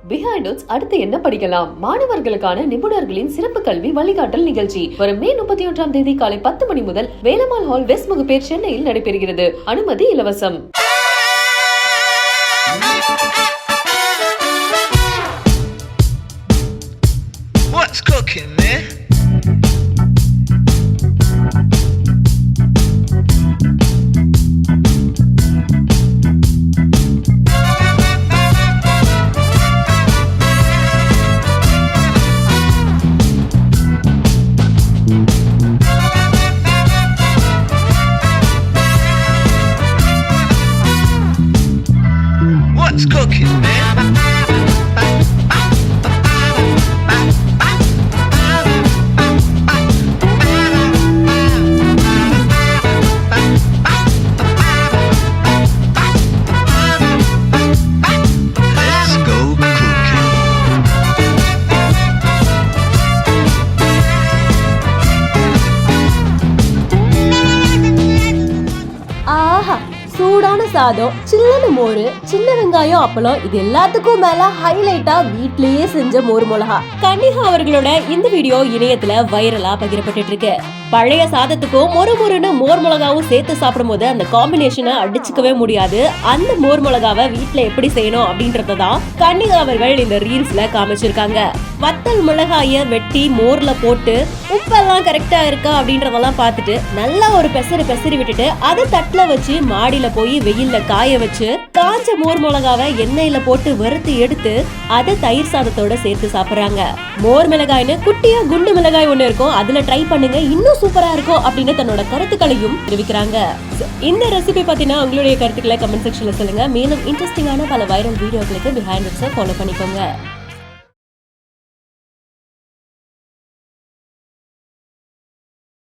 Behind அடுத்து என்ன படிக்கலாம்? மாணவர்களுக்கான நிபுணர்களின் சிறப்பு கல்வி வழிகாட்டல் நிகழ்ச்சி வரும் மே 31ஆம் தேதி காலை 10 மணி முதல் வேலம்மாள் ஹால் வெஸ்ட் முகப்பேர் சென்னையில் நடைபெறுகிறது. அனுமதி இலவசம். What's cooking, man? What's cooking, man? Let's go cooking. ஆஹா, சூடான சாதம், சில்லுன்னு மோரு, சின்ன வெங்காயம், அப்பளம், இது எல்லாத்துக்கும் மேல ஹைலைட்டா வீட்லயே செஞ்ச மோர் மிளகா. கன்னிகா அவர்களோட இந்த வீடியோ இணையத்துல வைரலா பகிரப்பட்டு இருக்கு. பழைய சாதத்துக்கும் மொறுமொறுன்னு மோர் மிளகாவும் சேர்த்து சாப்பிடும் போது அந்த காம்பினேஷனை அடிச்சுக்கவே முடியாது. அந்த மோர் மிளகாவை வீட்டுல எப்படி செய்யணும் அப்படின்றதான் கன்னிகா அவர்கள் இந்த ரீல்ஸ்ல காமிச்சிருக்காங்க. வத்தல் மிளகாய வெட்டி மோர்ல போட்டு உப்பெல்லாம் கரெக்டா இருக்கா அப்படின்றதெல்லாம் பார்த்துட்டு நல்லா ஒரு பெசரி விட்டுட்டு அதை தட்டுல வச்சு மாடியில போய் வெயில்ல காய வச்சு காஞ்ச மோர் மிளகாவை எண்ணெயில போட்டு வறுத்து எடுத்து அதை தயிர் சாதத்தோட சேர்த்து சாப்பிடுறாங்க. மோர் மிளகாய்னு குட்டியா குண்டு மிளகாய் ஒண்ணு இருக்கும், அதுல ட்ரை பண்ணுங்க, இன்னும் சூப்பரா இருக்கும் அப்படின்னு தன்னோட கருத்துக்களையும் தெரிவிக்கிறாங்க. இந்த ரெசிபி பத்தினா உங்களுடைய கருத்துக்களை கமெண்ட் செக்ஷன்ல சொல்லுங்க. மேலும் இன்ட்ரெஸ்டிங்கான பல வைரல் வீடியோக்களுக்கு பிஹைண்ட் ஃபாலோ பண்ணிக்கோங்க.